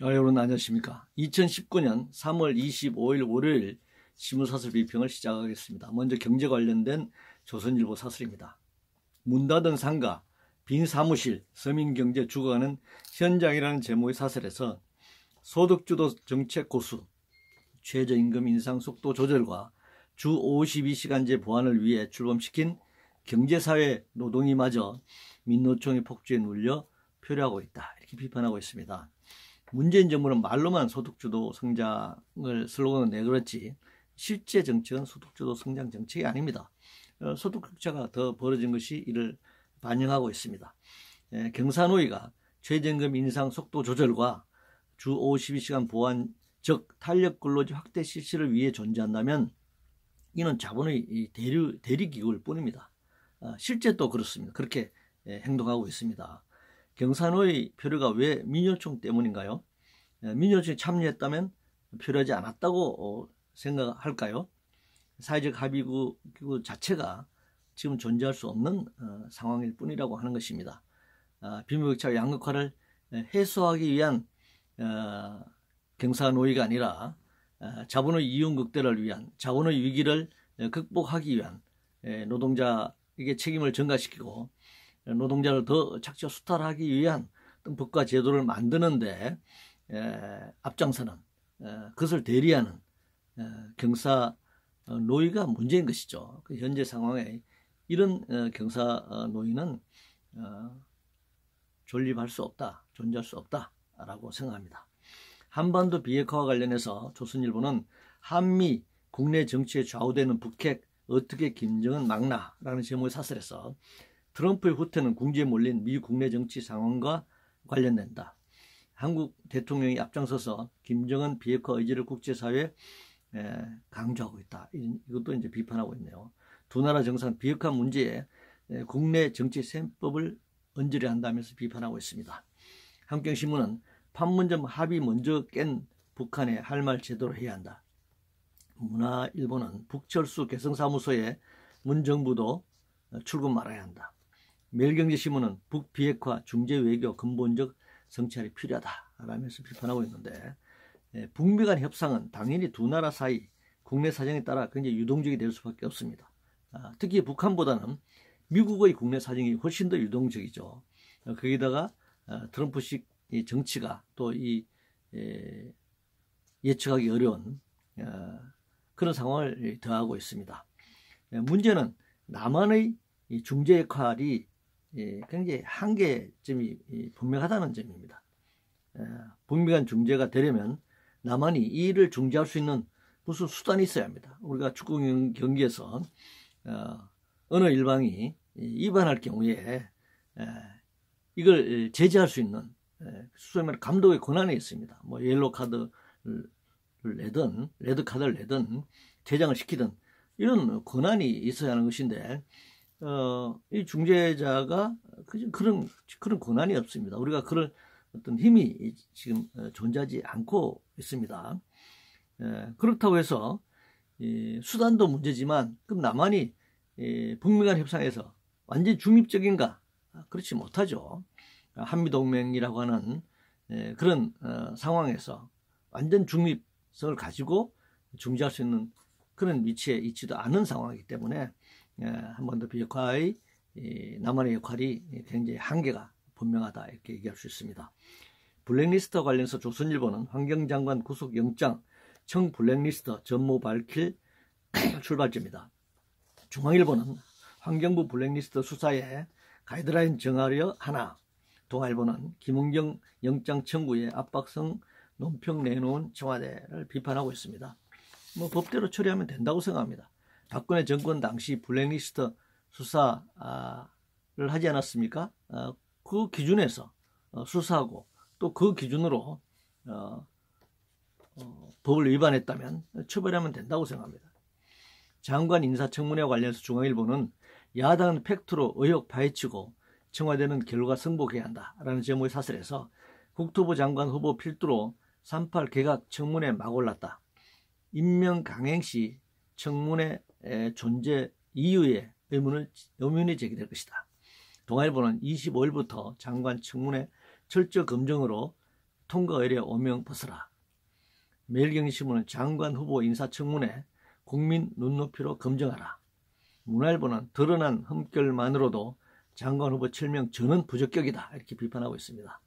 여러분 안녕하십니까. 2019년 3월 25일 월요일 시무사설 비평을 시작하겠습니다. 먼저 경제 관련된 조선일보 사설입니다. 문 닫은 상가, 빈 사무실, 서민경제 죽어가는 현장이라는 제목의 사설에서 소득주도 정책 고수, 최저임금 인상 속도 조절과 주 52시간제 보완을 위해 출범시킨 경제사회 노동이마저 민노총의 폭주에 눌려 표류하고 있다. 이렇게 비판하고 있습니다. 문재인 정부는 말로만 소득주도 성장을 슬로건을 내걸었지 실제 정책은 소득주도 성장 정책이 아닙니다. 소득 격차가 더 벌어진 것이 이를 반영하고 있습니다. 경사노위가 최저임금 인상 속도 조절과 주 52시간 보완, 즉 탄력근로제 확대 실시를 위해 존재한다면 이는 자본의 대리기구일 뿐입니다. 실제 또 그렇습니다. 그렇게 행동하고 있습니다. 경사노위 표류가 왜 민노총 때문인가요? 민노총이 참여했다면 표류하지 않았다고 생각할까요? 사회적 합의구 자체가 지금 존재할 수 없는 상황일 뿐이라고 하는 것입니다. 빈부격차 양극화를 해소하기 위한 경사노위가 아니라 자본의 이윤 극대화를 위한, 자본의 위기를 극복하기 위한, 노동자에게 책임을 전가시키고 노동자를 더 착취와 수탈하기 위한 어떤 법과 제도를 만드는데 앞장서는, 그것을 대리하는 경사노위가 문제인 것이죠. 현재 상황에 이런 경사노위는 존립할 수 없다, 존재할 수 없다라고 생각합니다. 한반도 비핵화와 관련해서 조선일보는 한미 국내 정치에 좌우되는 북핵 어떻게 김정은 막나라는 제목의 사설에서 트럼프의 후퇴는 궁지에 몰린 미 국내 정치 상황과 관련된다. 한국 대통령이 앞장서서 김정은 비핵화 의지를 국제사회에 강조하고 있다. 이것도 이제 비판하고 있네요. 두 나라 정상 비핵화 문제에 국내 정치 셈법을 얹으려 한다면서 비판하고 있습니다. 한국경신문은 판문점 합의 먼저 깬 북한에 할 말 제대로 해야 한다. 문화일보는 북철수 개성사무소에 문 정부도 출근 말아야 한다. 매일경제신문은 북비핵화 중재외교 근본적 성찰이 필요하다라면서 비판하고 있는데, 북미 간 협상은 당연히 두 나라 사이 국내 사정에 따라 굉장히 유동적이 될 수밖에 없습니다. 특히 북한보다는 미국의 국내 사정이 훨씬 더 유동적이죠. 거기다가 트럼프식 정치가 또 이 예측하기 어려운 그런 상황을 더하고 있습니다. 문제는 남한의 중재 역할이 굉장히 한계점이 분명하다는 점입니다. 북미 간 중재가 되려면 남한이 이 일을 중재할 수 있는 무슨 수단이 있어야 합니다. 우리가 축구 경기에서 어느 일방이 위반할 경우에 이걸 제재할 수 있는 소위 말해 감독의 권한이 있습니다. 뭐 옐로 카드를 내든 레드 카드를 내든 퇴장을 시키든 이런 권한이 있어야 하는 것인데 이 중재자가 그런 권한이 없습니다. 우리가 그런 어떤 힘이 지금 존재하지 않고 있습니다. 그렇다고 해서 수단도 문제지만 그럼 남한이 북미 간 협상에서 완전히 중립적인가? 그렇지 못하죠. 한미동맹이라고 하는 그런 상황에서 완전 중립성을 가지고 중재할 수 있는 그런 위치에 있지도 않은 상황이기 때문에 한반도 비핵화의 남한의 역할이 굉장히 한계가 분명하다 이렇게 얘기할 수 있습니다. 블랙리스트와 관련해서 조선일보는 환경장관 구속영장 청 블랙리스트 전모 밝힐 출발점이다. 중앙일보는 환경부 블랙리스트 수사에 가이드라인 정하려 하나, 동아일보는 김은경 영장 청구에 압박성 논평 내놓은 청와대를 비판하고 있습니다. 뭐 법대로 처리하면 된다고 생각합니다. 박근혜 정권 당시 블랙리스트 수사를 하지 않았습니까? 그 기준에서 수사하고 또 그 기준으로 법을 위반했다면 처벌하면 된다고 생각합니다. 장관 인사청문회와 관련해서 중앙일보는 야당은 팩트로 의혹 파헤치고 청와대는 결과 승복해야 한다라는 제목의 사설에서 국토부 장관 후보 필두로 3.8 개각 청문회 막 올랐다. 임명 강행 시 청문회 존재 이유에 의문이 제기될 것이다. 동아일보는 25일부터 장관 청문회 철저 검증으로 통과 의뢰 오명 벗어라. 매일경제신문은 장관 후보 인사청문회 국민 눈높이로 검증하라. 문화일보는 드러난 흠결만으로도 장관 후보 7명 전원 부적격이다. 이렇게 비판하고 있습니다.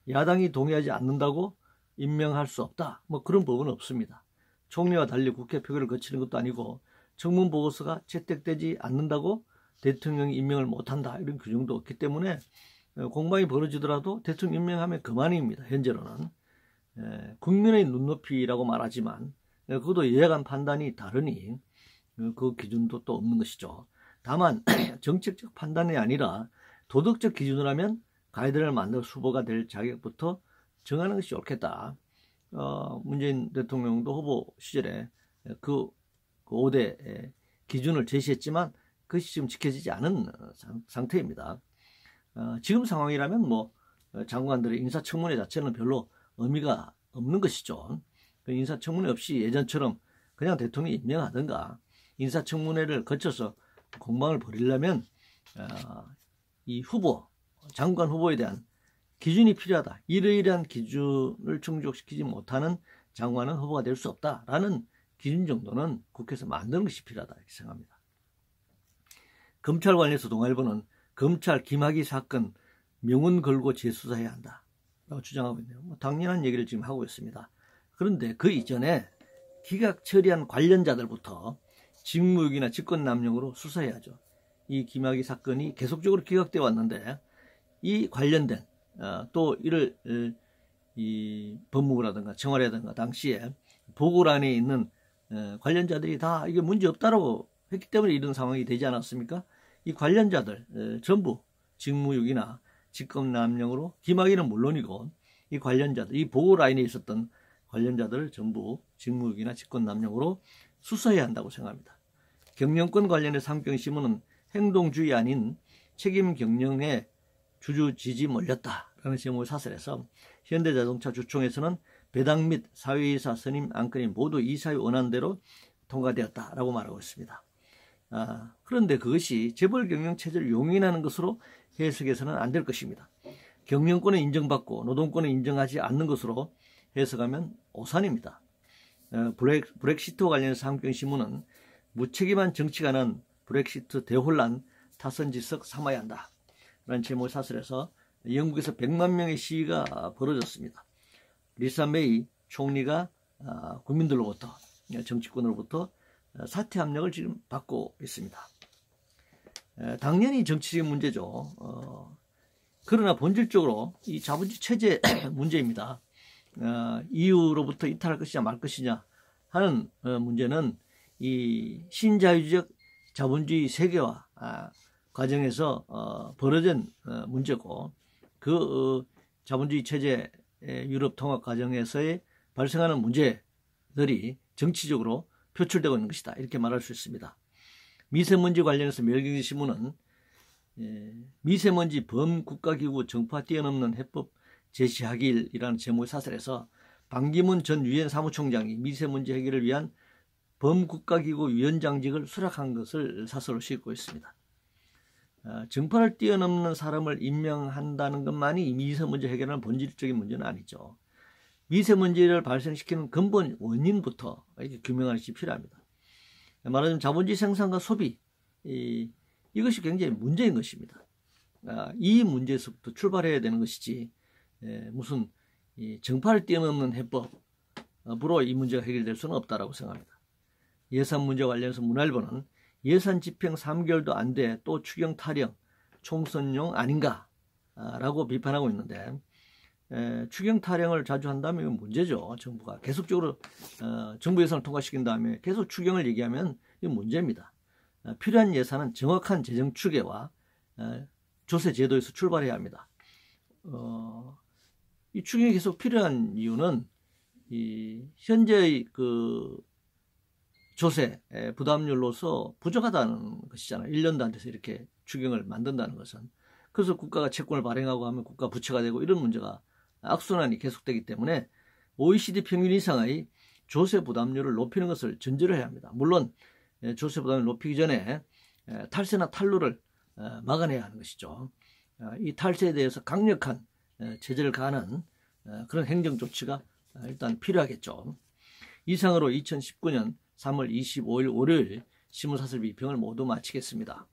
야당이 동의하지 않는다고 임명할 수 없다. 뭐 그런 법은 없습니다. 총리와 달리 국회 표결을 거치는 것도 아니고 청문보고서가 채택되지 않는다고 대통령이 임명을 못한다. 이런 규정도 없기 때문에 공방이 벌어지더라도 대통령 임명하면 그만입니다. 현재로는. 국민의 눈높이라고 말하지만 그것도 예간 판단이 다르니 그 기준도 또 없는 것이죠. 다만 정책적 판단이 아니라 도덕적 기준으로 하면 가이드를 만들 후보가 될 자격부터 정하는 것이 옳겠다. 문재인 대통령도 후보 시절에 그 5대 기준을 제시했지만 그것이 지금 지켜지지 않은 상태입니다. 지금 상황이라면 뭐 장관들의 인사청문회 자체는 별로 의미가 없는 것이죠. 인사청문회 없이 예전처럼 그냥 대통령이 임명하든가 인사청문회를 거쳐서 공방을 벌이려면 이 후보, 장관 후보에 대한 기준이 필요하다. 이러이러한 기준을 충족시키지 못하는 장관은 후보가 될 수 없다라는 기준 정도는 국회에서 만드는 것이 필요하다 이렇게 생각합니다. 검찰 관련해서 동아일보는 검찰 김학의 사건 명운 걸고 재수사해야 한다 라고 주장하고 있네요. 뭐 당연한 얘기를 지금 하고 있습니다. 그런데 그 이전에 기각 처리한 관련자들부터 직무유기나 직권남용으로 수사해야죠. 이 김학의 사건이 계속적으로 기각되어 왔는데 이 관련된 또 이를 이 법무부라든가 청와대라든가 당시에 보고란에 있는 관련자들이 다 이게 문제 없다라고 했기 때문에 이런 상황이 되지 않았습니까? 이 관련자들 전부 직무유기나 직권남용으로 김학의는 물론이고 이 관련자들, 이 보고라인에 있었던 관련자들을 전부 직무유기나 직권남용으로 수사해야 한다고 생각합니다. 경영권 관련해서 한경신문은 행동주의 아닌 책임 경영에 주주 지지 몰렸다라는 제목을 사설해서 현대자동차 주총에서는 배당 및 사회이사 선임 안건이 모두 이사회 원안대로 통과되었다라고 말하고 있습니다. 그런데 그것이 재벌 경영 체제를 용인하는 것으로 해석해서는 안 될 것입니다. 경영권은 인정받고 노동권은 인정하지 않는 것으로 해석하면 오산입니다. 브렉시트와 관련해서 한경신문은 무책임한 정치가 난 브렉시트 대혼란 타선지석 삼아야 한다 라는 제목을 사설해서 영국에서 100만 명의 시위가 벌어졌습니다. 리사 메이 총리가 국민들로부터 정치권으로부터 사퇴 압력을 지금 받고 있습니다. 당연히 정치적인 문제죠. 그러나 본질적으로 이 자본주의 체제 문제입니다. EU로부터 이탈할 것이냐 말 것이냐 하는 문제는 이 신자유주의 자본주의 세계화 과정에서 벌어진 문제고 그 자본주의 체제 유럽 통합 과정에서의 발생하는 문제들이 정치적으로 표출되고 있는 것이다 이렇게 말할 수 있습니다. 미세먼지 관련해서 매일경제신문은 미세먼지 범국가기구 정파 뛰어넘는 해법 제시하기이라는 제목의 사설에서 반기문 전 유엔 사무총장이 미세먼지 해결을 위한 범국가기구 위원장직을 수락한 것을 사설로 싣고 있습니다. 정파를 뛰어넘는 사람을 임명한다는 것만이 이 미세먼지 해결하는 본질적인 문제는 아니죠. 미세먼지를 발생시키는 근본 원인부터 규명하는 것이 필요합니다. 말하자면 자본주의 생산과 소비 이것이 굉장히 문제인 것입니다. 이 문제에서부터 출발해야 되는 것이지 무슨 정파를 뛰어넘는 해법으로 이 문제가 해결될 수는 없다고 생각합니다. 예산 문제 관련해서 문화일보는 예산 집행 3개월도 안 돼 또 추경 타령 총선용 아닌가 라고 비판하고 있는데 추경 타령을 자주 한다면 이건 문제죠. 정부가 계속적으로 정부 예산을 통과시킨 다음에 계속 추경을 얘기하면 이건 문제입니다. 필요한 예산은 정확한 재정 추계와 조세 제도에서 출발해야 합니다. 이 추경이 계속 필요한 이유는 이 현재의 그 조세 부담률로서 부족하다는 것이잖아요. 1년도 안 돼서 이렇게 추경을 만든다는 것은. 그래서 국가가 채권을 발행하고 하면 국가 부채가 되고 이런 문제가 악순환이 계속되기 때문에 OECD 평균 이상의 조세 부담률을 높이는 것을 전제로 해야 합니다. 물론 조세 부담을 높이기 전에 탈세나 탈루를 막아내야 하는 것이죠. 이 탈세에 대해서 강력한 제재를 가하는 그런 행정 조치가 일단 필요하겠죠. 이상으로 2019년 3월 25일 월요일 신문사설 비평을 모두 마치겠습니다.